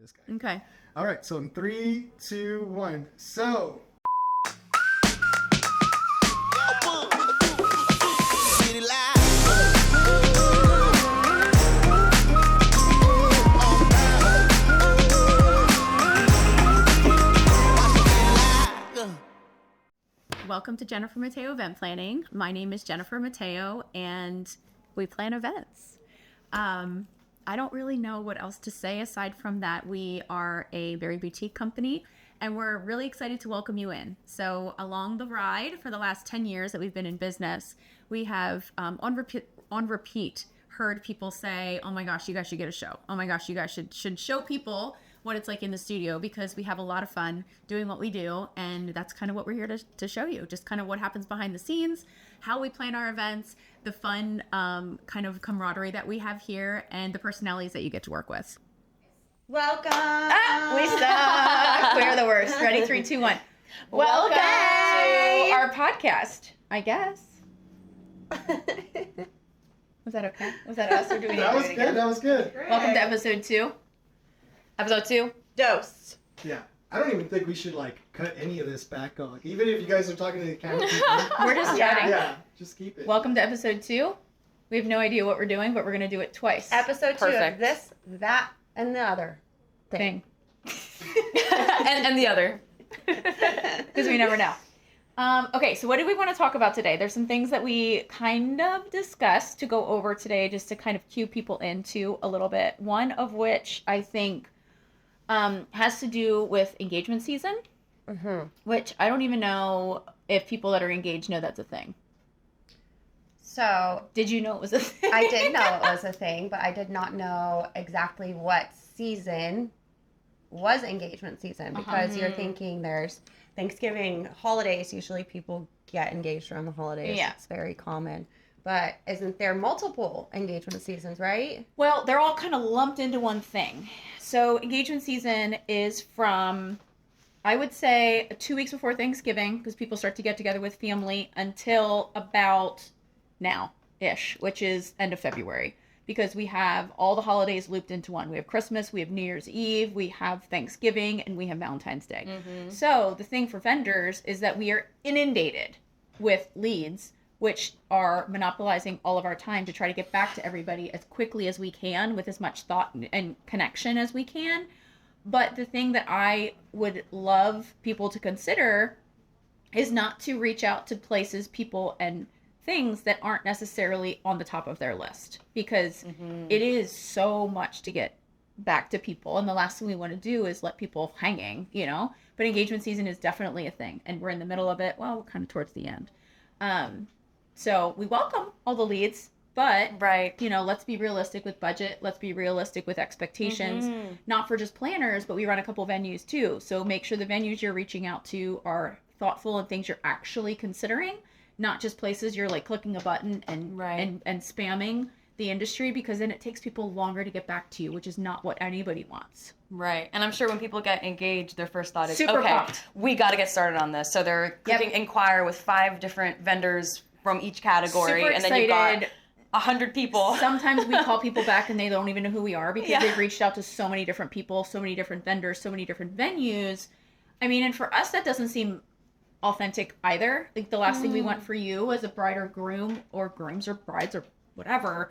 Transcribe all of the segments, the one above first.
this guy. Okay. All right, so in 3, 2, 1. So. Welcome to Jennifer Mateo Event Planning. My name is Jennifer Mateo, and we plan events. I don't really know what else to say aside from that we are a very boutique company, and we're really excited to welcome you in. So along the ride for the last 10 years that we've been in business, we have on repeat heard people say, oh my gosh, you guys should get a show. Oh my gosh, you guys should show people what it's like in the studio, because we have a lot of fun doing what we do, and that's kind of what we're here to show you, just kind of what happens behind the scenes, how we plan our events, the fun kind of camaraderie that we have here, and the personalities that you get to work with. Welcome. We suck. We're the worst. Ready? 3, 2, 1. Welcome to our podcast, I guess. Was that okay? Was that us, or do we need to do it again? That was good. Welcome to episode 2. Episode 2. Dose. Yeah. I don't even think we should cut any of this back on. Even if you guys are talking to the camera people. We're just chatting. Yeah, just keep it. Welcome to episode 2. We have no idea what we're doing, but we're going to do it twice. Episode 2 of this, that, and the other thing. and the other. Because we never know. Okay, so what do we want to talk about today? There's some things that we kind of discussed to go over today, just to kind of cue people into a little bit. One of which I think has to do with engagement season, which I don't even know if people that are engaged know that's a thing. So, did you know it was a thing? I did know it was a thing, but I did not know exactly what season was engagement season, because you're thinking there's Thanksgiving, holidays, usually people get engaged around the holidays. Yeah. It's very common. But isn't there multiple engagement seasons, right? Well, they're all kind of lumped into one thing. So engagement season is from, I would say, 2 weeks before Thanksgiving, because people start to get together with family, until about now-ish, which is end of February. Because we have all the holidays looped into one. We have Christmas, we have New Year's Eve, we have Thanksgiving, and we have Valentine's Day. So the thing for vendors is that we are inundated with leads, which are monopolizing all of our time to try to get back to everybody as quickly as we can with as much thought and connection as we can. But the thing that I would love people to consider is not to reach out to places, people, and things that aren't necessarily on the top of their list, because it is so much to get back to people, and the last thing we want to do is let people hanging, but engagement season is definitely a thing, and we're in the middle of it. Well, we're kind of towards the end. So we welcome all the leads, but let's be realistic with budget. Let's be realistic with expectations, not for just planners, but we run a couple venues too. So make sure the venues you're reaching out to are thoughtful and things you're actually considering, not just places you're clicking a button and spamming the industry, because then it takes people longer to get back to you, which is not what anybody wants. Right. And I'm sure when people get engaged, their first thought is, Super pumped. We got to get started on this. So they're clicking inquire with 5 different vendors from each category. Super and excited. then you've got 100 people. Sometimes we call people back and they don't even know who we are, because they've reached out to so many different people, so many different vendors, so many different venues. I mean, and for us, that doesn't seem authentic either. The last thing we want for you as a bride or groom, or grooms or brides or whatever,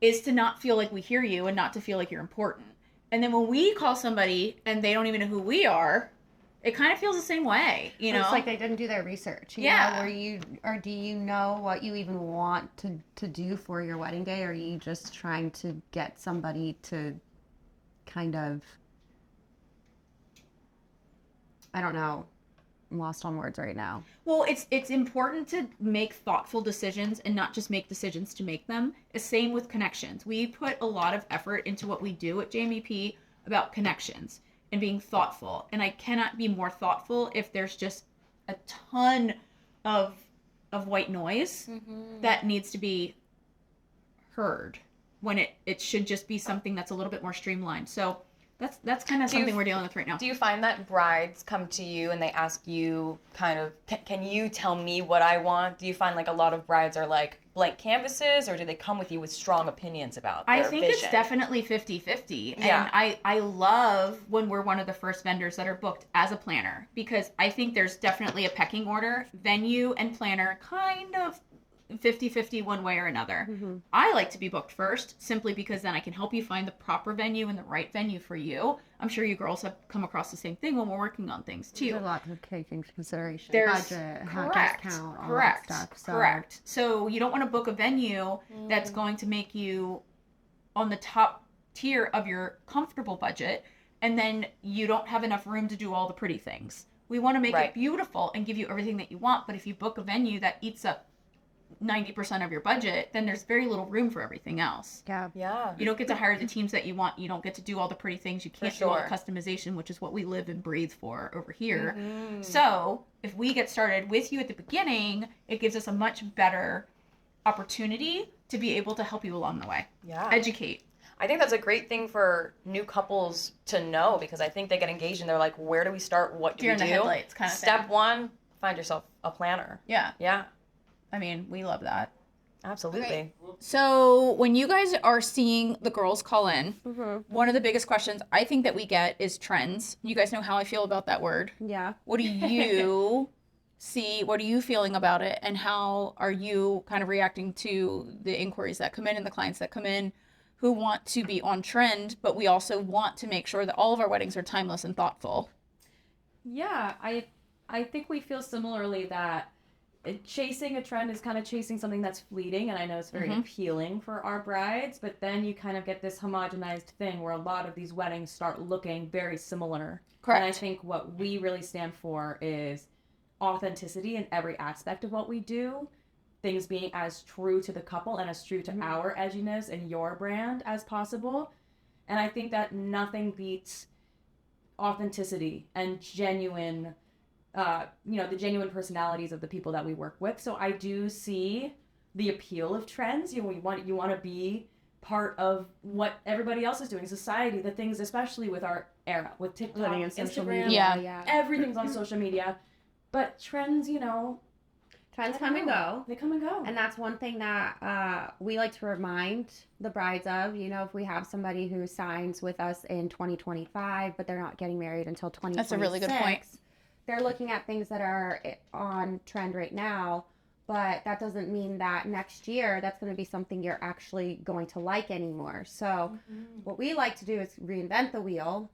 is to not feel like we hear you and not to feel like you're important. And then when we call somebody and they don't even know who we are, it kind of feels the same way, It's like they didn't do their research. You know, do you know what you even want to do for your wedding day? Or are you just trying to get somebody to kind of, I don't know, I'm lost on words right now. Well, it's important to make thoughtful decisions and not just make decisions to make them. The same with connections. We put a lot of effort into what we do at JMEP about connections and being thoughtful. And I cannot be more thoughtful if there's just a ton of white noise that needs to be heard, when it should just be something that's a little bit more streamlined. So That's kind of something we're dealing with right now. Do you find that brides come to you and they ask you kind of, can you tell me what I want? Do you find like a lot of brides are like blank canvases, or do they come with you with strong opinions about their I think vision? it's definitely 50-50. Yeah. And I love when we're one of the first vendors that are booked as a planner, because I think there's definitely a pecking order. Venue and planner kind of 50-50 one way or another. I like to be booked first, simply because then I can help you find the proper venue and the right venue for you. I'm sure you girls have come across the same thing when we're working on things too. There's a lot to take into consideration. There's budget, correct, discount, all correct, that stuff. So. correct. So you don't want to book a venue that's going to make you on the top tier of your comfortable budget, and then you don't have enough room to do all the pretty things. We want to make it beautiful and give you everything that you want, but if you book a venue that eats up 90% of your budget, then there's very little room for everything else. Yeah. You don't get to hire the teams that you want. You don't get to do all the pretty things. You can't do all the customization, which is what we live and breathe for over here. So if we get started with you at the beginning, it gives us a much better opportunity to be able to help you along the way. Yeah. Educate. I think that's a great thing for new couples to know, because I think they get engaged and they're like, where do we start? What do Deer we in do? the headlights kind of Step thing. one, find yourself a planner. Yeah. Yeah. I mean, we love that. Absolutely. Okay. So when you guys are seeing the girls call in, one of the biggest questions I think that we get is trends. You guys know how I feel about that word. Yeah. What do you see? What are you feeling about it? And how are you kind of reacting to the inquiries that come in and the clients that come in who want to be on trend, but we also want to make sure that all of our weddings are timeless and thoughtful? Yeah, I think we feel similarly that chasing a trend is kind of chasing something that's fleeting, and I know it's very appealing for our brides, but then you kind of get this homogenized thing where a lot of these weddings start looking very similar. Correct. And I think what we really stand for is authenticity in every aspect of what we do, things being as true to the couple and as true to our edginess and your brand as possible. And I think that nothing beats authenticity and genuine the genuine personalities of the people that we work with. So I do see the appeal of trends. You want to be part of what everybody else is doing, society, the things, especially with our era, with TikTok, Living in social Instagram, media. everything's on social media. But trends, Trends come and go. They come and go. And that's one thing that we like to remind the brides of. If we have somebody who signs with us in 2025, but they're not getting married until 2026. That's a really good point. They're looking at things that are on trend right now, but that doesn't mean that next year that's going to be something you're actually going to like anymore. So what we like to do is reinvent the wheel,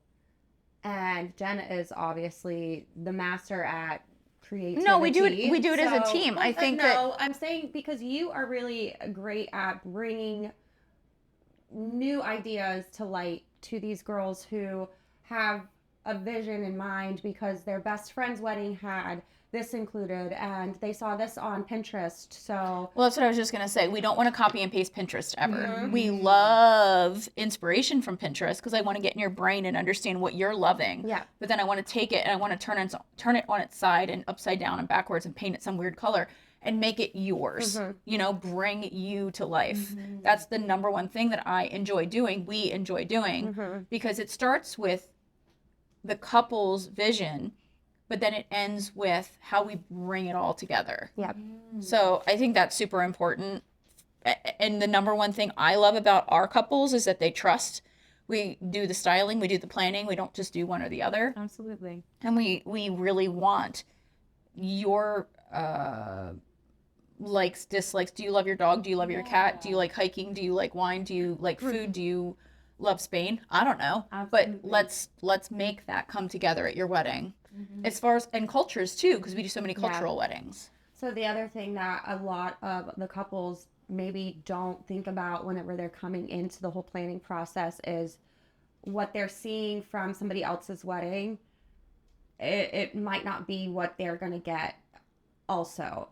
and Jen is obviously the master at creativity. No, we do it as a team. I think I'm saying because you are really great at bringing new ideas to light to these girls who have a vision in mind because their best friend's wedding had this included and they saw this on Pinterest. So well, that's what I was just going to say. We don't want to copy and paste Pinterest ever. We love inspiration from Pinterest because I want to get in your brain and understand what you're loving. Yeah. But then I want to take it and I want to turn it on its side and upside down and backwards and paint it some weird color and make it yours. Bring you to life. That's the number one thing that I enjoy doing. We enjoy doing because it starts with the couple's vision, but then it ends with how we bring it all together. yeah. So I think that's super important. And the number one thing I love about our couples is that they trust. We do the styling, we do the planning. We don't just do one or the other. Absolutely. And we really want your likes, dislikes. Do you love your dog? Do you love your cat? Do you like hiking? Do you like wine? Do you like food? Do you love Spain? I don't know. Absolutely. But let's make that come together at your wedding. As far as, and cultures too, because we do so many cultural weddings. So the other thing that a lot of the couples maybe don't think about whenever they're coming into the whole planning process is what they're seeing from somebody else's wedding. It might not be what they're going to get also,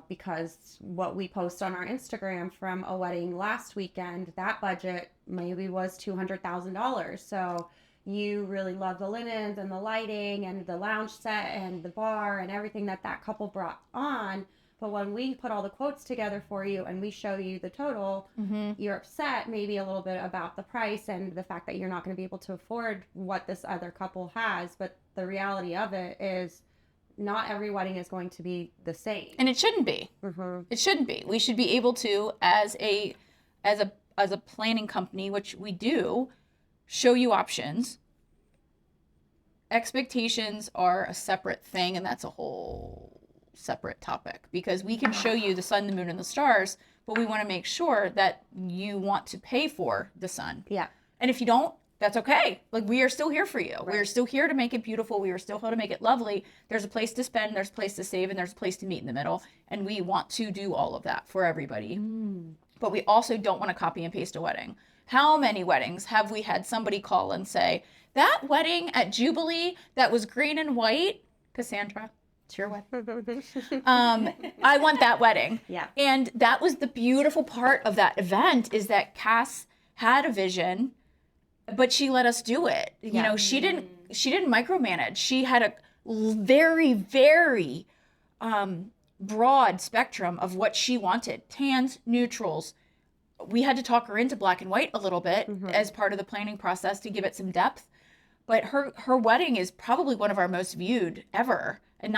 because what we post on our Instagram from a wedding last weekend, that budget maybe was $200,000. So you really love the linens and the lighting and the lounge set and the bar and everything that couple brought on, But when we put all the quotes together for you and we show you the total, you're upset maybe a little bit about the price and the fact that you're not going to be able to afford what this other couple has. But the reality of it is not every wedding is going to be the same. And it shouldn't be. It shouldn't be. We should be able to, as a planning company, which we do, show you options. Expectations are a separate thing, and that's a whole separate topic, because we can show you the sun, the moon, and the stars, but we want to make sure that you want to pay for the sun. Yeah. And if you don't, that's okay. Like, we are still here for you. Right. We are still here to make it beautiful. We are still here to make it lovely. There's a place to spend, there's a place to save, and there's a place to meet in the middle. And we want to do all of that for everybody. But we also don't want to copy and paste a wedding. How many weddings have we had somebody call and say, that wedding at Jubilee that was green and white, Cassandra, it's your wedding. I want that wedding. Yeah. And that was the beautiful part of that event, is that Cass had a vision, but she let us do it. You know, she didn't micromanage. She had a very, very broad spectrum of what she wanted. Tans, neutrals. We had to talk her into black and white a little bit as part of the planning process to give it some depth. But her wedding is probably one of our most viewed ever. And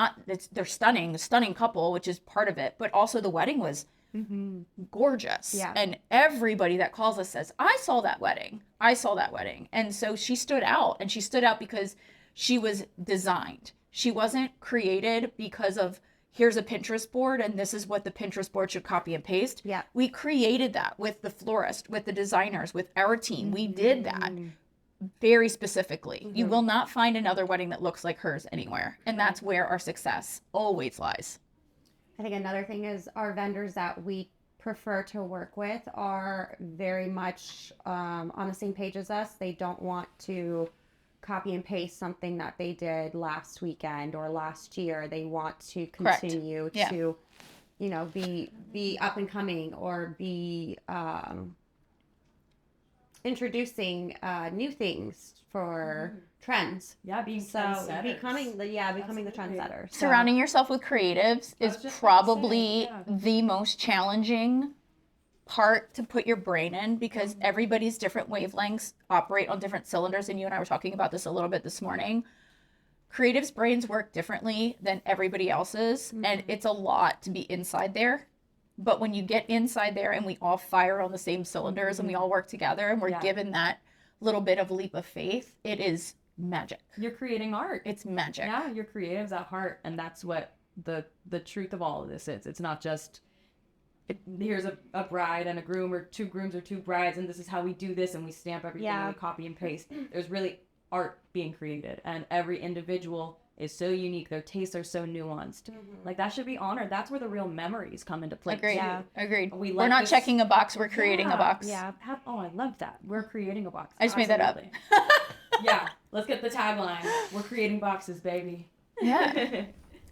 they're stunning, a stunning couple, which is part of it. But also the wedding was gorgeous. Yeah. And everybody that calls us says, I saw that wedding. I saw that wedding. And so she stood out. And she stood out because she was designed. She wasn't created because of, here's a Pinterest board and this is what the Pinterest board should copy and paste. Yeah. We created that with the florist, with the designers, with our team. We did that very specifically. You will not find another wedding that looks like hers anywhere. And that's where our success always lies. I think another thing is our vendors that we prefer to work with are very much on the same page as us. They don't want to copy and paste something that they did last weekend or last year. They want to continue to, you know, be up and coming or be introducing new things for trends. Yeah, being So trendsetters. becoming the trendsetters. So- Surrounding yourself with creatives is just gonna probably say, yeah. the most challenging part to put your brain in, because everybody's different wavelengths operate on different cylinders. And you and I were talking about this a little bit this morning. Creatives' brains work differently than everybody else's. And it's a lot to be inside there. But when you get inside there and we all fire on the same cylinders and we all work together and we're given that little bit of leap of faith, it is magic. You're creating art. It's magic. Yeah, you're creatives at heart, and that's what the truth of all of this is. It's not just here's a bride and a groom, or two grooms or two brides, and this is how we do this, and we stamp everything and we copy and paste. There's really art being created, and every individual is so unique. Their tastes are so nuanced. Like, that should be honored. That's where the real memories come into play. Agreed. Yeah. Agreed. We We're like not this- checking a box, we're creating a box. Yeah. I love that. We're creating a box. I just made that up. Absolutely. Yeah, let's get the tagline. We're creating boxes, baby. Yeah.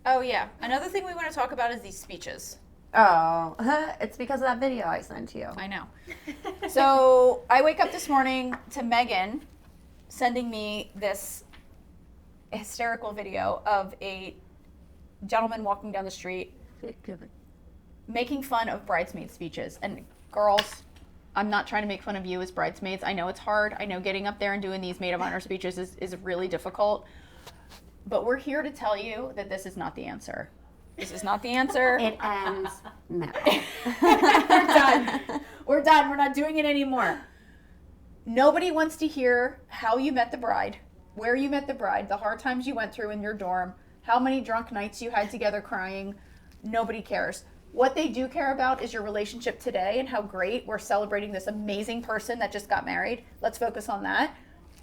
Oh, yeah. Another thing we want to talk about is these speeches. Oh, it's because of that video I sent you. I know. So I wake up this morning to Megan sending me this hysterical video of a gentleman walking down the street making fun of bridesmaid speeches. And girls, I'm not trying to make fun of you as bridesmaids. I know it's hard. I know getting up there and doing these maid of honor speeches is really difficult. But we're here to tell you that this is not the answer. This is not the answer. It ends now. We're done. We're done. We're not doing it anymore. Nobody wants to hear how you met the bride, where you met the bride, the hard times you went through in your dorm, how many drunk nights you had together crying. Nobody cares. What they do care about is your relationship today and how great we're celebrating this amazing person that just got married. Let's focus on that.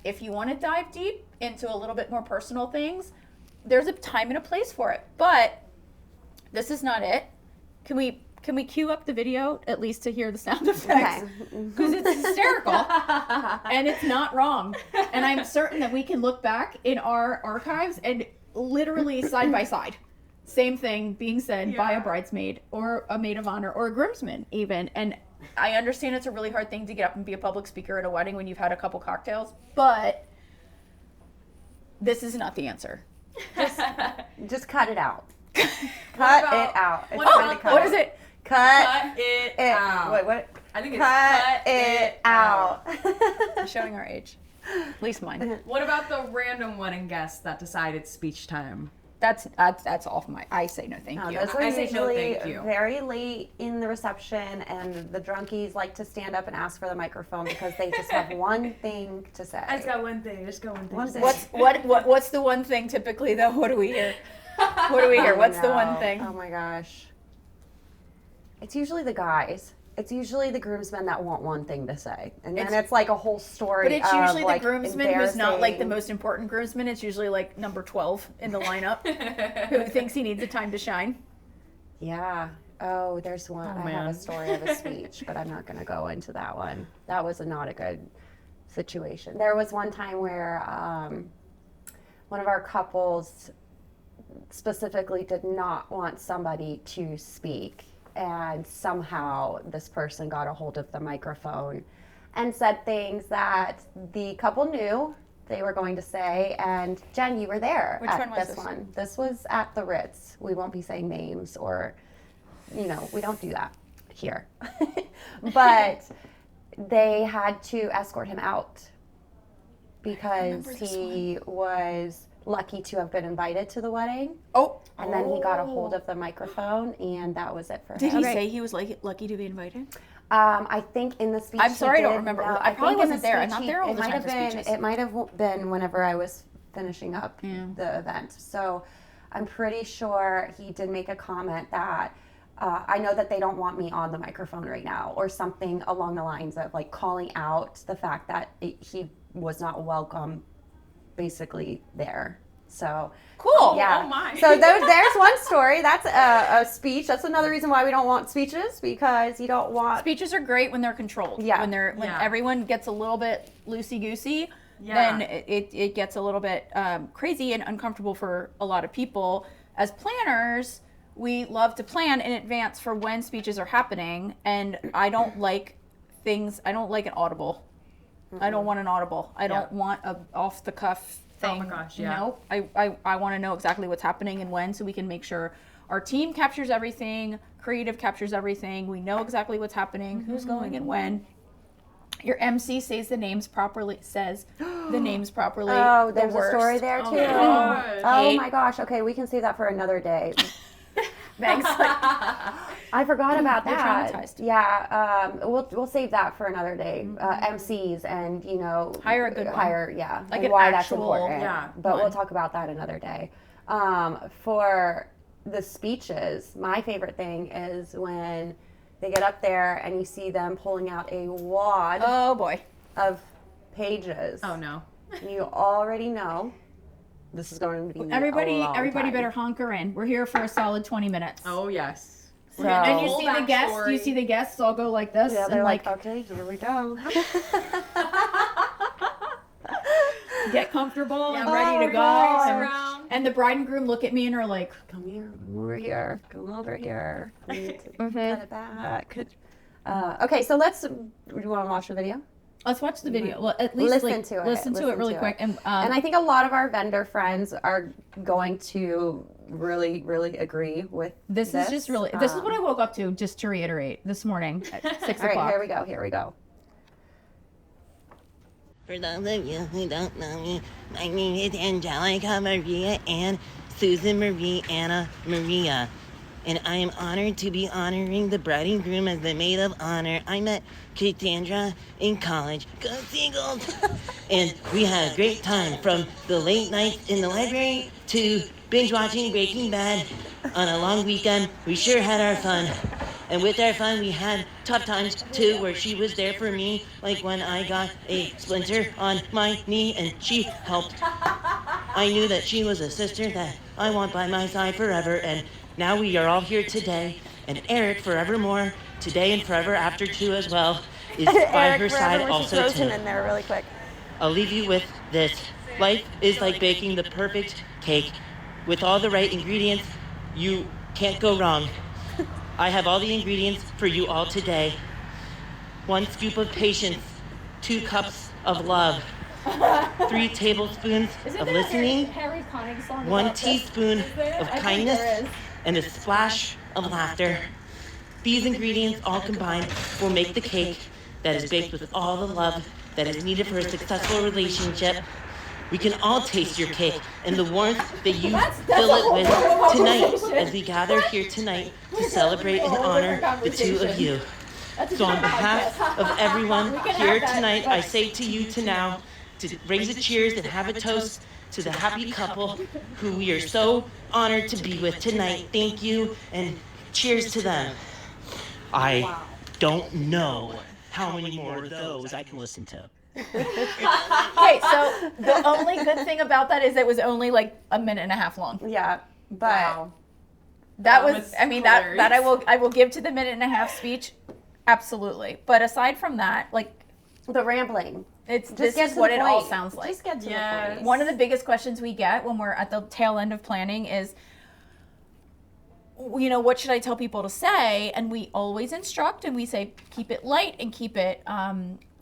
If you want to dive deep into a little bit more personal things, there's a time and a place for it. But this is not it. Can we cue up the video at least to hear the sound effects? Because it's hysterical and it's not wrong. And I'm certain that we can look back in our archives and literally side by side, same thing being said by a bridesmaid or a maid of honor or a groomsman even. And I understand it's a really hard thing to get up and be a public speaker at a wedding when you've had a couple cocktails, but this is not the answer. Just cut it out. Cut about- it out. It's what time about to cut What is it? Cut it it. out. Wait, what? I think it's Cut it out. Showing our age. At least mine. What about the random wedding guest that decided speech time? That's off my. I say no, thank No, you. those are I say no, usually thank you. very late in the reception, and the drunkies like to stand up and ask for the microphone because they just have one thing to say. I just got one thing. Just got one thing. One to say. thing. What's the one thing typically though? What do we hear? What do we hear? What's the one No. thing? Oh my gosh. It's usually the guys. It's usually the groomsmen that want one thing to say, and then it's like a whole story. But it's of, usually like, the groomsman who's not like the embarrassing- most important groomsman. It's usually like number 12 in the lineup who thinks he needs a time to shine. Yeah. Oh, there's one. Oh, I have a man. story of a speech, but I'm not going to go into that one. That was not a good situation. There was one time where one of our couples specifically did not want somebody to speak, and somehow this person got a hold of the microphone and said things that the couple knew they were going to say. And Jen, you were there. Which at one was this this? one? This was at the Ritz. We won't be saying names, or we don't do that here. But they had to escort him out because he was lucky to have been invited to the wedding. Oh, And then he got a hold of the microphone, and that was it for did him. he say he was lucky to be invited? I think in the speech. I'm sorry, I he don't did, remember. no, I probably think in wasn't the there. I'm speech not there all it the might time have for been. speeches. It might have been whenever I was finishing up Yeah. the event. So I'm pretty sure he did make a comment that I know that they don't want me on the microphone right now, or something along the lines of like calling out the fact that he was not welcome, basically there. So Cool. yeah. Oh my. So there's one story. That's a speech. That's another reason why we don't want speeches, because you don't want. Speeches are great when they're controlled. Yeah. When Yeah. everyone gets a little bit loosey goosey, Yeah. then it gets a little bit crazy and uncomfortable for a lot of people. As planners, we love to plan in advance for when speeches are happening, and I don't like things. I don't like an audible. I don't want an audible. I don't want a off the cuff thing. Oh my gosh, yeah. Nope. I want to know exactly what's happening and when, so we can make sure our team captures everything, creative captures everything. We know exactly what's happening, who's going and when. Your MC says the names properly. Oh, The there's a worst. story there Oh too. my gosh. Oh Hate- my gosh. Okay, we can save that for another day. Thanks. I forgot about You're that. traumatized. Yeah, we'll save that for another day. MCs and Hire a good one. yeah, Like and an why that's actual- important. Yeah, but we'll one. talk about that another day. For the speeches, my favorite thing is when they get up there and you see them pulling out a wad Oh boy. of pages. Oh no. You already know this is going to be a Everybody long time. better honker in. We're here for a solid 20 minutes. Oh yes. So- And you Full see the guests. backstory. You see the guests all go like this, Yeah, and they're like, okay, here we go. get comfortable and Yeah, ready to go. gosh. And, and the bride and groom look at me and are like, Come here, over here, come over here. We need to Mm-hmm. cut it back. Okay, so let's. Do you want to watch the video? let's watch the video. Well, at least Listen like, to it. Listen to it Listen really to quick. it. And And I think a lot of our vendor friends are going to really, really agree with this is just really. This is what I woke up to. Just to reiterate, this morning at 6 All right, o'clock. here we go. Here we go. For those of you who don't know me, my name is Angelica Maria Ann Susan Marie Anna Maria. And I am honored to be honoring the bride and groom as the maid of honor. I met Cassandra in college. Go Seagulls! And we had a great time, from the late nights in the library to binge watching Breaking Bad. On a long weekend, we sure had our fun. And with our fun, we had tough times too, where she was there for me, like when I got a splinter on my knee and she helped. I knew that she was a sister that I want by my side forever, and now we are all here today, and Eric forevermore, today and forever after too as well, is by her side also too. in there really quick. I'll leave you with this. Life is like baking the perfect cake. With all the right ingredients, you can't go wrong. I have all the ingredients for you all today. 1 scoop of patience, 2 cups of love. 3 tablespoons of listening, Harry Connick song 1 teaspoon of kindness, and a splash of laughter. These ingredients all combined will make the cake that is baked with all the love that is needed for a successful relationship. We can all taste your cake and the warmth that you fill it with tonight as we gather here tonight to celebrate and honor the two of you. So on behalf of everyone here tonight, I say to you now to raise a cheers and have a toast to the happy couple who we are so honored to be with tonight. Thank you, and cheers to them. I don't know how many more of those I can listen to. Okay, so the only good thing about that is it was only like a minute and a half long. Yeah, but Wow. That That was, was I mean, hilarious. that I will give to the minute and a half speech, absolutely. But aside from that, like, the rambling. this get is to what the it all point. sounds like. Just get to the Yes. point. One of the biggest questions we get when we're at the tail end of planning is, you know, what should I tell people to say? And we always instruct and we say, keep it light and keep it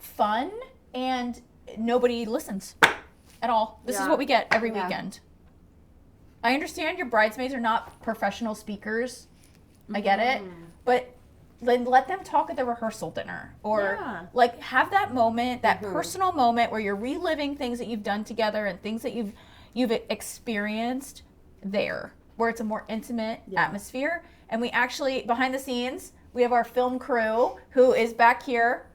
fun, and nobody listens at all. This is Yeah. what we get every Yeah. weekend. I understand your bridesmaids are not professional speakers. I get it. But then let them talk at the rehearsal dinner, or Yeah. like have that moment, that personal moment where you're reliving things that you've done together and things that you've experienced there, where it's a more intimate atmosphere. And we actually, behind the scenes, we have our film crew who is back here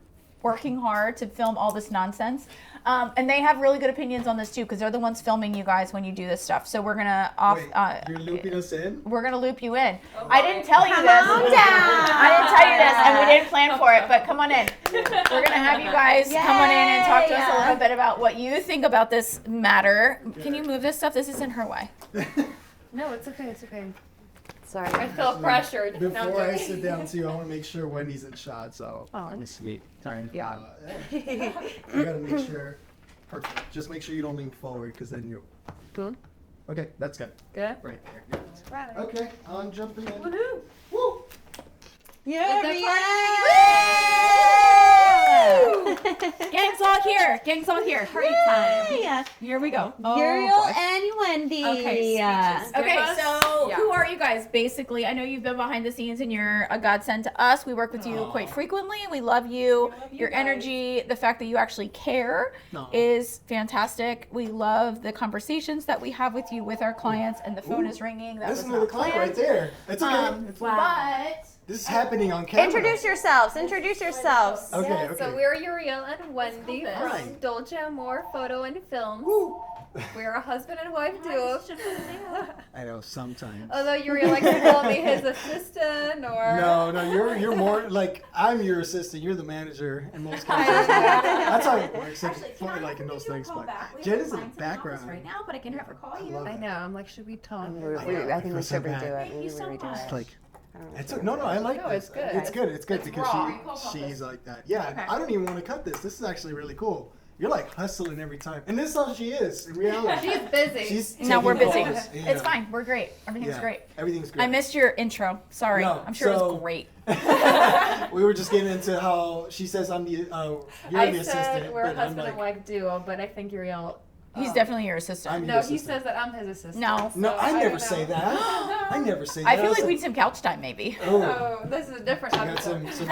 working hard to film all this nonsense. And they have really good opinions on this too, because they're the ones filming you guys when you do this stuff. So we're gonna Wait, you're looping us in? we're gonna loop you in. I didn't tell you this. I didn't tell you this, and we didn't plan for it. But come on in. We're gonna have you guys come on in and talk to us a little bit about what you think about this matter. Can you move this stuff? This is in her way. No, it's okay. It's okay. Sorry. I feel pressured. No, I'm Before I joking. sit down too, I want to make sure Wendy's in shot. So Oh. sweet. Sorry. Yeah. You gotta make sure. Perfect. Just make sure you don't lean forward, because then you. Good. Okay, that's good. Good. Right there. Good. Okay, I'm jumping in. Woohoo! Woo! Gang's all here. Gang's all here. Party time. Here we go. Uriel boy. and Wendy. Okay, speeches. Okay, Give us- so yeah. who are you guys? Basically, I know you've been behind the scenes and you're a godsend to us. We work with you quite frequently. We love you. Your energy, the fact that you actually care Aw. is fantastic. We love the conversations that we have with you with our clients, and the phone is ringing. That That's was another not client planned. right there. It's okay. But This is happening on camera. Introduce yourselves. Introduce yourselves. Okay, Yeah, okay. so we're Uriel and Wendy this. from Hi. Dolce Amore Photo and Film. Woo. We're a husband and wife duo. I know, sometimes. Although Uriel likes to call me his assistant or. No, you're more like I'm your assistant. You're the manager in most cases. That's how it works. It's funny, like in those things. But Jen is in the background right now, but I can have her call I you. love I that. know. I'm like, should we talk? I think we feel so should bad. redo it. Thank you so much. It's like it's no, I like No, this. it's good. It's good. It's good because raw. she's like that. Yeah, Okay. I don't even want to cut this. This is actually really cool. You're like hustling every time, and this is how she is in reality. She's busy. She's No, we're taking busy. calls. It's fine. We're great. Everything's Yeah, great. Everything's great. I missed your intro. Sorry. No, I'm sure it so- was great. We were just getting into how she says I'm the you're I the said assistant, we're a but I'm husband and like wife duo, but I think Uriel. He's definitely your assistant. I'm No, your he assistant. says that I'm his assistant. No. No, so I don't never know. say that. I never say that. I feel was like we need some couch time, maybe. Oh, Oh, this is a different you got episode. some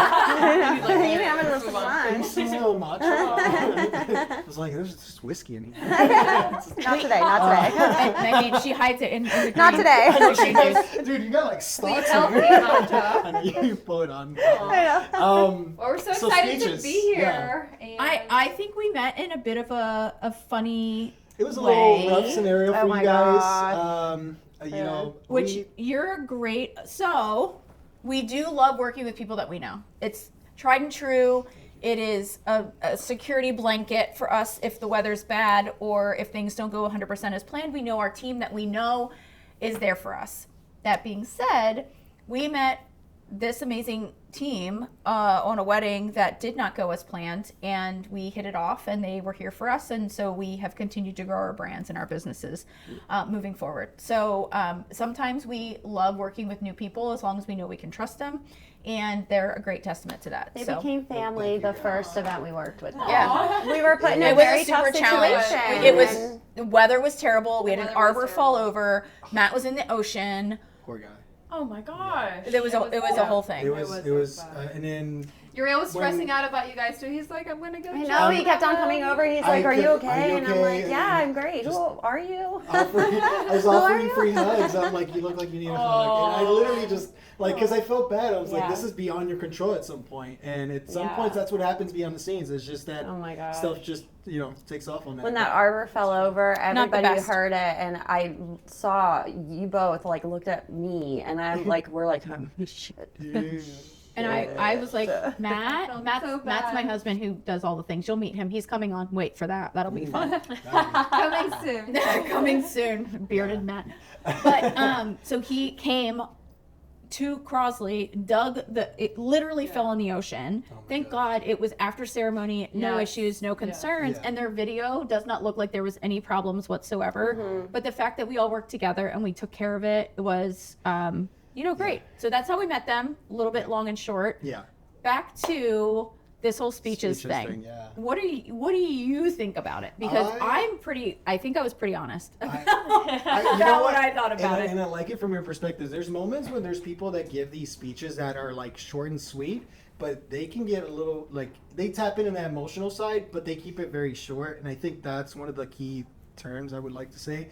You haven't listened to mine. some little macho. I was like, there's just whiskey in here. Not today. Not today. I mean, she hides it in the Not green. today. I know she does. Dude, you got like stocks in healthy here. macho. I know you pull it on. I know. Um, Well, we're so So excited speeches, to be here. And I think we met in a bit of a funny, it was a little way. rough scenario Oh for my you guys. God. You know, which we, you're great. So we do love working with people that we know. It's tried and true. It is a security blanket for us if the weather's bad or if things don't go 100% as planned. We know our team that we know is there for us. That being said, we met this amazing team on a wedding that did not go as planned, and we hit it off, and they were here for us, and so we have continued to grow our brands and our businesses moving forward. So sometimes we love working with new people as long as we know we can trust them, and they're a great testament to that. They so. became family the first event we worked with them. Yeah. We were put in It a was very a super tough challenge. situation. It was and- the weather was terrible. We had an weather was arbor fall over. Matt was in the ocean. Poor guy. Oh my gosh. It was a whole thing. It was, and then Uriel was when- stressing out about you guys too. He's like, I'm gonna go. I know, he kept on coming over. He's like, are you okay? And I'm like, And yeah, I'm great. just- Who are you? I was offering free hugs. I'm like, you look like you need a hug. And I literally just, like, because I felt bad. I was like, Yeah. this is beyond your control at some point. And at some Yeah. points, that's what happens behind the scenes. It's just that Oh my gosh. stuff just, takes off on that. When that arbor fell over, the everybody best. heard it, and I saw you both like looked at me, and I'm like, we're like, oh shit. Yeah. And I was like, Matt's so Matt's bad. my husband who does all the things. You'll meet him. He's coming on. Wait for that. That'll be fun. Coming soon. Coming soon. Bearded Matt. But so he came to Crosley, it literally fell in the ocean. Oh my Thank gosh. God it was after ceremony, no Yes. issues, no concerns, Yeah. and their video does not look like there was any problems whatsoever. But the fact that we all worked together and we took care of it was, great. So that's how we met them, a little bit long and short. Yeah. Back to this whole speeches thing. Yeah. What do you think about it? Because I think I was pretty honest about what I thought about it. And I like it from your perspective. There's moments when there's people that give these speeches that are like short and sweet, but they can get a little like they tap into that emotional side, but they keep it very short. And I think that's one of the key terms I would like to say,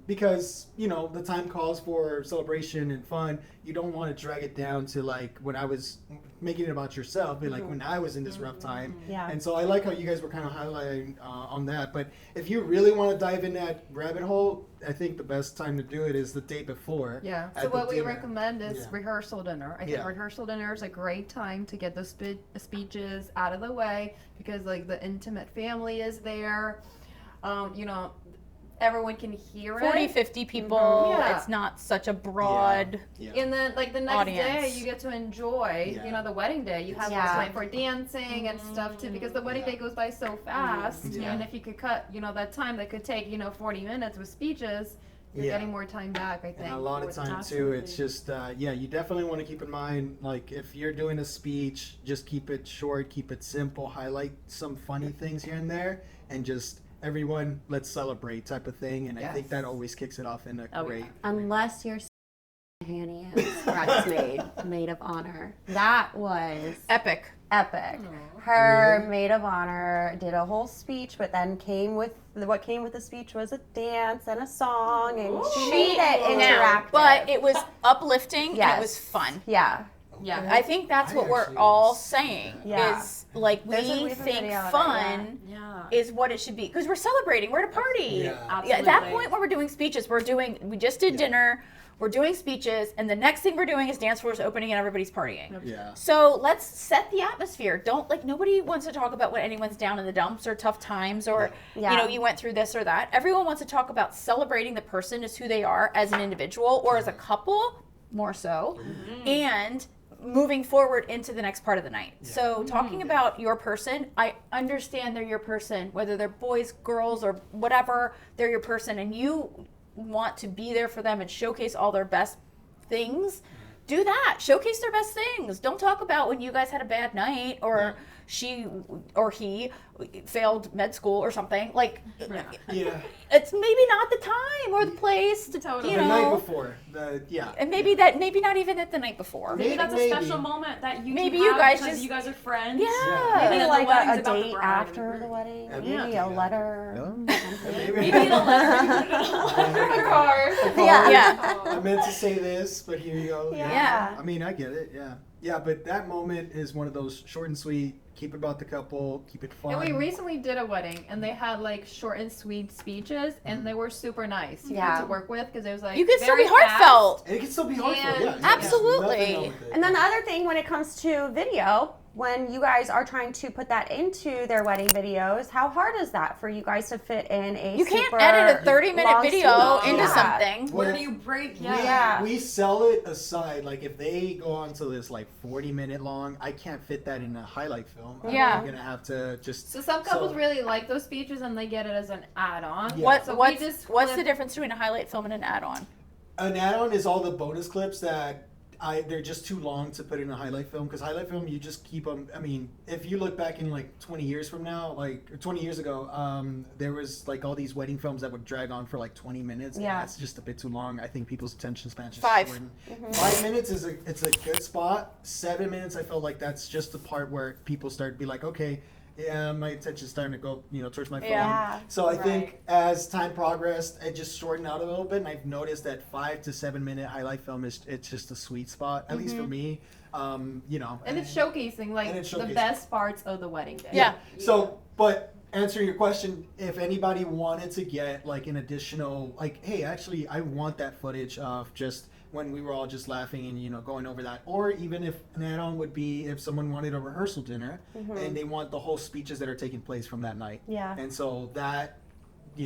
because the time calls for celebration and fun. You don't want to drag it down to like when I was making it about yourself, but like when I was in this rough time. Yeah. And so I like how you guys were kind of highlighting on that. But if you really want to dive in that rabbit hole, I think the best time to do it is the day before. Yeah. at So the what we dinner. recommend is Yeah. rehearsal dinner. I think Yeah. rehearsal dinner is a great time to get those speeches out of the way because like the intimate family is there. Everyone can hear 40, it. 50 people. Yeah. It's not such a broad. Yeah. And then, like the next day, Audience. you get to enjoy, Yeah. the wedding day. You have Yeah. this time for dancing and stuff too, because the wedding day goes by so fast. Yeah. And if you could cut, that time that could take, 40 minutes with speeches, you're Yeah. getting more time back. I think. And a lot of with time that. too, it's just you definitely want to keep in mind, like if you're doing a speech, just keep it short, keep it simple, highlight some funny things here and there, and just everyone let's celebrate type of thing. And I think that always kicks it off in a great. Unless you're Hanny is bridesmaid, maid of honor. That was Epic. epic. Her maid of honor did a whole speech, but then what came with the speech was a dance and a song, and she made it interactive. But it was uplifting and it Yes. was fun. Yeah. Yeah. I think that's I what we're actually all was- saying Yeah. is like There's a- we we have a think video of it, fun Yeah. is what it should be because we're celebrating. We're at a party. Yeah. Absolutely. At that point when we're doing speeches, we just did dinner. We're doing speeches, and the next thing we're doing is dance floors opening and everybody's partying. Yeah. So let's set the atmosphere. Nobody wants to talk about when anyone's down in the dumps or tough times or, Yeah. you went through this or that. Everyone wants to talk about celebrating the person as who they are as an individual or as a couple, more so, and moving forward into the next part of the night. So talking about your person, I understand they're your person, whether they're boys, girls, or whatever, they're your person, and you want to be there for them and showcase all their best things. Do that. Showcase their best things. Don't talk about when you guys had a bad night or she or he failed med school or something. Like, Yeah. it's maybe not the time or the place to, Totally. you The night know, before. and maybe not even at the night before. Maybe that's a Maybe. special moment that you Maybe two you have guys because just- you guys are friends. Yeah. And Maybe then like the wedding's a about the date bride and after the wedding. Yeah. Maybe a letter. Maybe the letter. A card. Yeah. I meant to say this, but here you go. Yeah. I mean, I get it. Yeah. Yeah, but that moment is one of those short and sweet. Keep it about the couple. Keep it fun. And we recently did a wedding, and they had like short and sweet speeches, and they were super nice. Yeah. To work with because it was like You can still be very fast. heartfelt. And it can still be hard for And- yeah. Absolutely. Nothing wrong with it. And then the other thing when it comes to video, when you guys are trying to put that into their wedding videos, how hard is that for you guys to fit in a You can't super edit a 30-minute long video speech? into Yeah. something. Where do you break? We sell it aside. Like if they go on to this like 40-minute long, I can't fit that in a highlight film. Yeah. I'm gonna have to just. So some couples really like those speeches and they get it as an add-on. Yeah. So we What's just the flip- difference between a highlight film and an add-on? An add-on is all the bonus clips that they're just too long to put in a highlight film, because highlight film you just keep them. I mean, if you look back in like 20 years from now, like 20 years ago, there was like all these wedding films that would drag on for like 20 minutes. Yeah. And that's just a bit too long. I think people's attention span is just 5. shortened. 5 minutes is it's a good spot. 7 minutes, I felt like that's just the part where people start to be like, okay, yeah, my attention's starting to go, towards my phone. Yeah. So I think as time progressed, it just shortened out a little bit, and I've noticed that 5 to 7 minute highlight film it's just a sweet spot, at least for me. and it's showcasing like and it's the showcasing. best parts of the wedding day. Yeah. So, but answering your question, if anybody wanted to get like an additional, like, hey, actually, I want that footage of just when we were all just laughing and going over that, or even if an add-on would be if someone wanted a rehearsal dinner and they want the whole speeches that are taking place from that night. Yeah. And so that,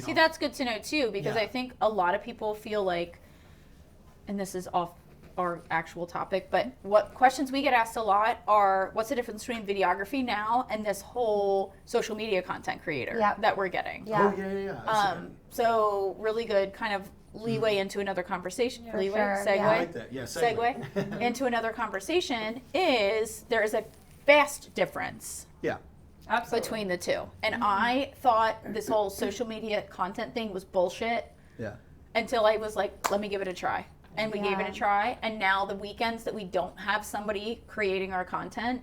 See, that's good to know too, because Yeah. I think a lot of people feel like, and this is off our actual topic, but what questions we get asked a lot are, what's the difference between videography now and this whole social media content creator Yep. that we're getting? Yeah. Oh, yeah. I see that. So really good kind of leeway into another conversation. For Leeway, sure, segue, yeah. I like that. Yeah, segue into another conversation is there is a vast difference Yeah. Absolutely. between the two. And I thought this whole social media content thing was bullshit Yeah. until I was like, let me give it a try. And we gave it Yeah. a try. And now the weekends that we don't have somebody creating our content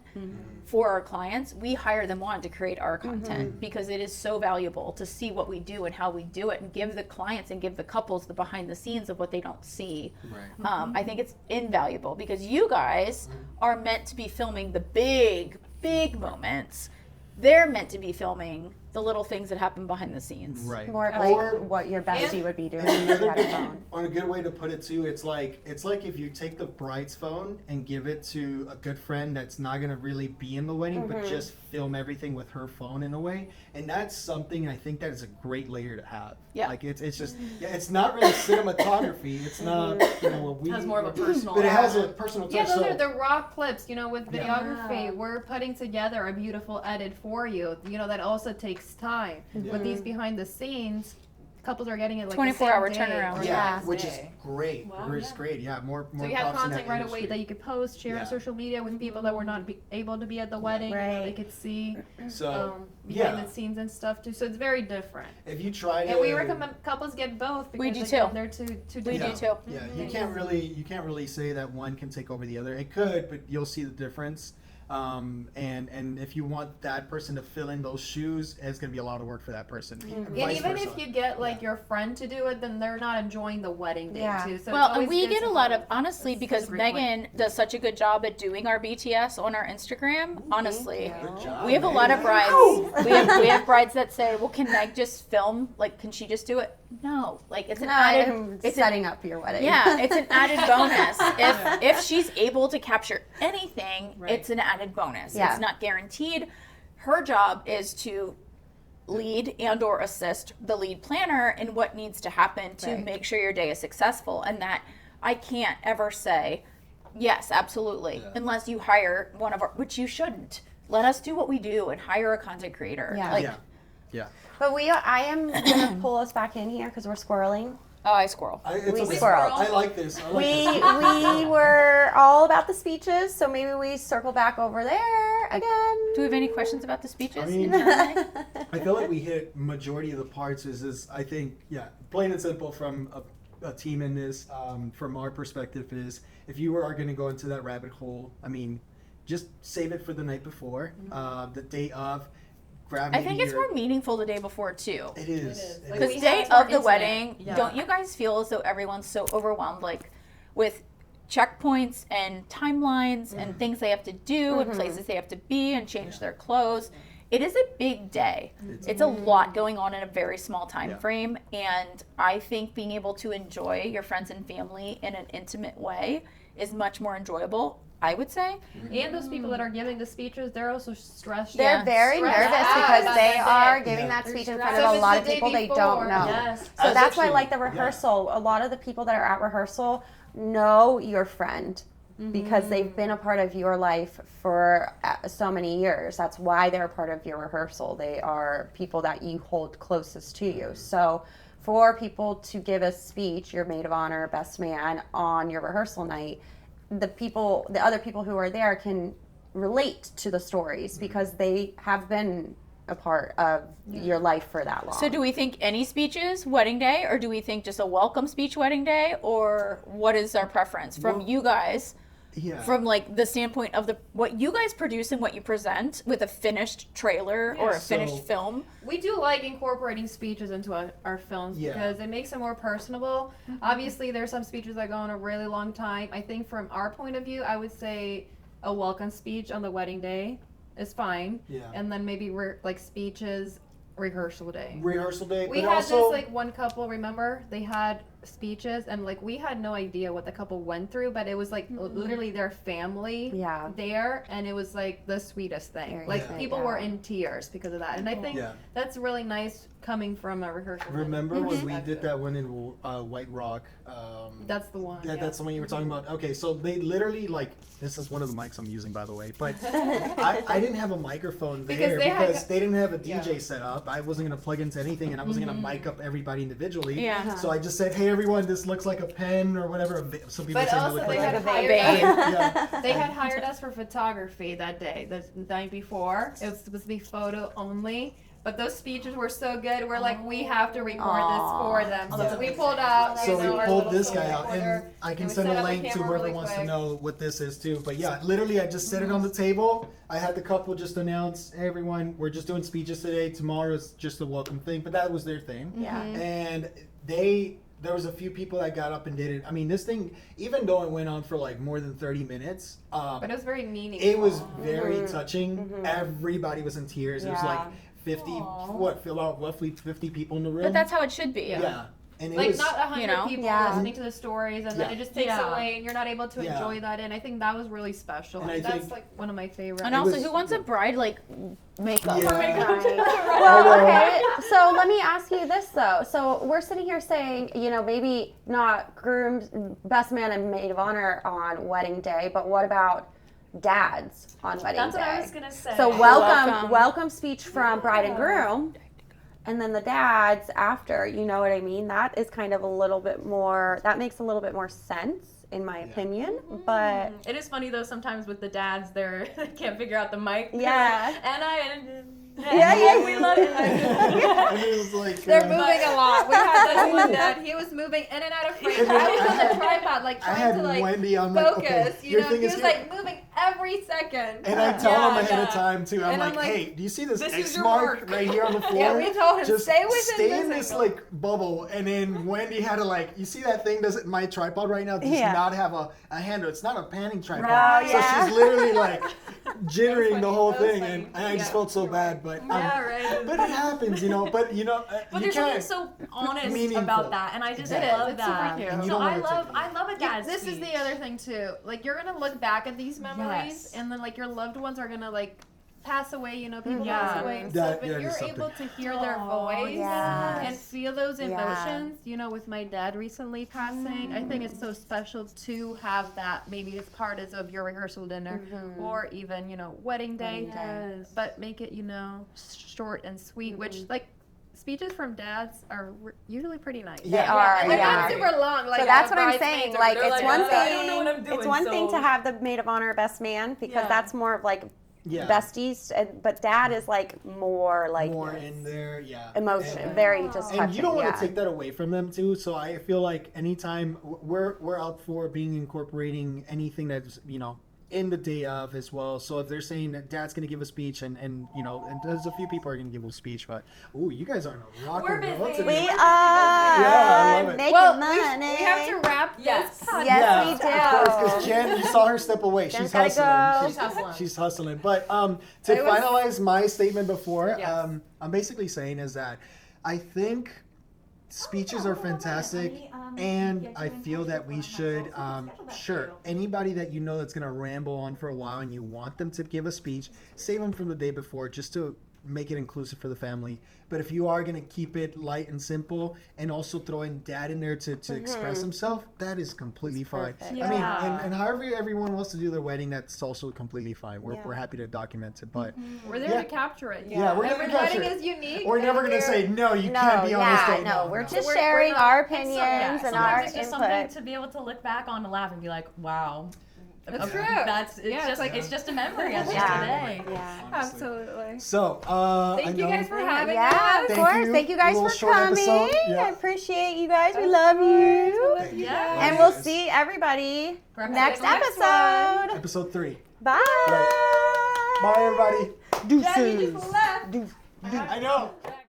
for our clients, we hire them on to create our content because it is so valuable to see what we do and how we do it and give the clients and give the couples the behind the scenes of what they don't see. Right. I think it's invaluable because you guys are meant to be filming the big, big moments. They're meant to be filming the little things that happen behind the scenes. Right. More of like Or- what your bestie would be doing And if you another had a good, phone. on a good way to put it too, it's like if you take the bride's phone and give it to a good friend that's not gonna really be in the wedding, but just film everything with her phone in a way, and that's something I think that is a great layer to have. Yeah. Like it's just it's not really cinematography. It's not what we Has more of a personal. but it has a personal touch. Yeah, those so, are the raw clips. With Yeah. videography, we're putting together a beautiful edit for you. That also takes time. With these behind the scenes, couples are getting it like 24-hour the same day turnaround. or yeah, next which is day. great. Wow, Which is yeah. great. Yeah, more So you props have in content that right industry. away that you could post, share Yeah. on social media with people that were not able to be at the wedding. Right. They could see So behind yeah, the scenes and stuff too. So it's very different. if you try to And we recommend couples get both because We do again, too. they're two We yeah. do too. Yeah, you can't really say that one can take over the other. It could, but you'll see the difference. And if you want that person to fill in those shoes, it's gonna be a lot of work for that person. And Vice even versa. if you get like your friend to do it, then they're not enjoying the wedding day Yeah. too. So Well, it's and always we good get to a lot have- of, honestly, because great point. Megan does such a good job at doing our BTS on our Instagram. Honestly, Good job, we have a man. lot of brides. we have brides that say, "Well, can Meg just film? Like, can she just do it?" No, like it's an added. I'm It's setting up your wedding. yeah, it's an added bonus. If she's able to capture anything, Right. it's an added bonus. Yeah. It's not guaranteed. Her job is to lead and or assist the lead planner in what needs to happen to Right. make sure your day is successful, and that I can't ever say yes, absolutely, Yeah. unless you hire one of our, which you shouldn't. Let us do what we do and hire a content creator. Yeah. Like, Yeah. But I am gonna pull us back in here because we're squirreling. oh, I squirrel. It's We okay. squirrel. I like this. I like We this. we were all about the speeches, so maybe we circle back over there again. Do we have any questions about the speeches? I mean- internally? I feel like we hit majority of the parts. Is I think plain and simple from a team in this. From our perspective, is if you are going to go into that rabbit hole, I mean, just save it for the night before, the day of. Grab. I maybe think it's your- more meaningful the day before too. It is. is. It Like, Because we day have more of the intimate. wedding, Yeah. don't you guys feel as though everyone's so overwhelmed, like with checkpoints and timelines and things they have to do and places they have to be and change their clothes? It is a big day. It's a lot going on in a very small time Yeah. frame, and I think being able to enjoy your friends and family in an intimate way is much more enjoyable. I would say. And those people that are giving the speeches, they're also stressed. They're Yeah. very Stressed nervous out because about they that are day. giving Yeah. that speech in stressed. front So of a it's lot the of day people they before. don't know. Yes. So That's that's why, actually- like the yeah. rehearsal, a lot of the people that are at rehearsal know your friend because they've been a part of your life for so many years. That's why they're a part of your rehearsal. They are people that you hold closest to you. So for people to give a speech, your maid of honor, best man, on your rehearsal night, the other people who are there can relate to the stories because they have been a part of your life for that long. So do we think any speeches wedding day, or do we think just a welcome speech wedding day, or what is our preference from Well- you guys? Yeah. From like the standpoint of what you guys produce and what you present with a finished trailer or a finished So- film. We do like incorporating speeches into our films Yeah. because it makes it more personable. Obviously, there's some speeches that go on a really long time. I think from our point of view, I would say a welcome speech on the wedding day is fine, Yeah. and then maybe like speeches rehearsal day. Rehearsal day, We but had also this like one couple, remember? They had speeches and like we had no idea what the couple went through, but it was like literally their family Yeah. there, and it was like the sweetest thing. Very Like sweet, people yeah. were in tears because of that. And I think Yeah. that's really nice coming from a rehearsal. remember when we did that one in White Rock? That's the one. Yeah, yeah. that's the one you were talking about. Okay, so they literally like this is one of the mics I'm using, by the way. But I didn't have a microphone there Because they had- because they didn't have a DJ Yeah. set up. I wasn't gonna plug into anything, and I wasn't gonna mic up everybody individually. Yeah. So I just said, "Hey, everyone, this looks like a pen or whatever." Some people But say it also looked they like had a vein. hired us. yeah. They had hired us for photography that day, the night before. It was supposed to be photo only. But those speeches were so good. We're like, we have to record this for them. Oh, So that's we amazing. pulled out. So you know, we our pulled little this film guy out, recorder, and I can we send set a up link to camera whoever really wants to quick. know what this is too. But yeah, literally, I just set it on the table. I had the couple just announce, "Hey, everyone, we're just doing speeches today. Tomorrow's just a welcome thing." But that was their thing. Yeah. And there was a few people that got up and did it. I mean, this thing, even though it went on for like more than 30 minutes, But it was very meaningful. it was very touching. Everybody was in tears. It was Yeah. like 50, about roughly 50 people in the room. But that's how it should be. yeah. And it like was, not 100 you know? people Yeah. listening to the stories, and then Yeah. it just takes Yeah. away, and you're not able to Yeah. enjoy that. And I think that was really special. And And I that's think- like one of my favorites. And also, was- who wants a bride like makeup? Yeah. Well, okay. So let me ask you this though. So we're sitting here saying, you know, maybe not groom's best man and maid of honor on wedding day, but what about dads on wedding That's day? what I was gonna say. So Welcome. welcome speech from bride and groom, and then the dads after. You know what I mean? That is kind of a little bit more. That makes a little bit more sense in my opinion. But It is funny though sometimes with the dads, they can't figure out the mic. yeah. And we love it. and it was like, They're moving a lot. We had this one dad. He was moving in and out of frame. I was on the tripod, like I trying had to like Wendy on like, focus. okay, You your know, thing he is was here. like moving every second. And I tell him Yeah, ahead of yeah. time too. I'm And I'm like, like, hey, do you see this this X is your mark mark. right here on the floor? Yeah, we told him, Just stay within stay in this this angle. like bubble. And then Wendy had to like, you see that thing? Does it? My tripod right now does Yeah. not have a handle. It's not a panning tripod. Right, so yeah. she's literally like jittering the whole That was thing, funny. and I just Yeah. felt so bad. But right. but it happens, you know. But you know, But you there's something can't. so honest meaningful. about that, and I just Exactly. love It's super that. cute. And you So don't I wanna love, take it. I love a dad's This is the speech. other thing too. Like you're gonna look back at these memories, Yes. and then like your loved ones are gonna like pass away. You know, people Yeah. pass away and That- stuff, but that you're is something. able to hear their Aw, voice yes. and feel those Yeah. emotions. You know, with my dad recently passing, I think it's so special to have that maybe as part of your rehearsal dinner, or even wedding day. Wedding day. Yes. But make it short and sweet, which like. Speeches from dads are usually pretty nice. Yeah. They are, And they're yeah. not super long. Like So that's what I'm bridesmaids saying. or Like, they're it's like, one "Oh, thing. I don't know what I'm doing, It's one thing so-" to have the maid of honor best man because Yeah. that's more of like Yeah. besties, but dad is like more like More in there, yeah. emotion, And- very just touching. And you don't want yeah. to take that away from them too. So I feel like anytime we're out for being incorporating anything that's in the day of as well. So if they're saying that dad's gonna give a speech and there's a few people are gonna give a speech, but you guys are on a rock We're and roll busy. today. We Yeah, I love are it. making Well, money. we have to wrap Yes. this podcast. Yes, we Of course, do. because Jen, you saw her step away. Jen's She's gotta hustling. go. She's, She's hustling. she's hustling. But to It was- finalize my statement before, Yes. I'm basically saying is that I think speeches are fantastic, and I feel that we should, sure, anybody that you know that's going to ramble on for a while and you want them to give a speech, save them from the day before just to make it inclusive for the family. But if you are going to keep it light and simple and also throw in dad in there to express himself, that is completely fine. perfect. I mean, and however everyone wants to do their wedding, that's also completely fine. We're happy to document it, but We're there to capture it. yeah, we're Every gonna capture wedding it. is unique. We're never and going to say, no, you can't be on this day. no, we're just We're sharing not- our and so- opinions Yeah, and sometimes our it's just something input. to be able to look back on and laugh and be like, wow. That's Okay, true. That's it's Yeah, just it's it's just a memory at the Yeah. end of the day. Yeah. Absolutely. So, Thank you guys for having Yeah, us. of Thank course. you. Thank you guys Little for short coming. episode. Yeah. I appreciate you guys. We love you. Yeah. And we'll see everybody Perhaps next next one. episode. Episode 3. Bye. Bye, everybody. Deuces. I know.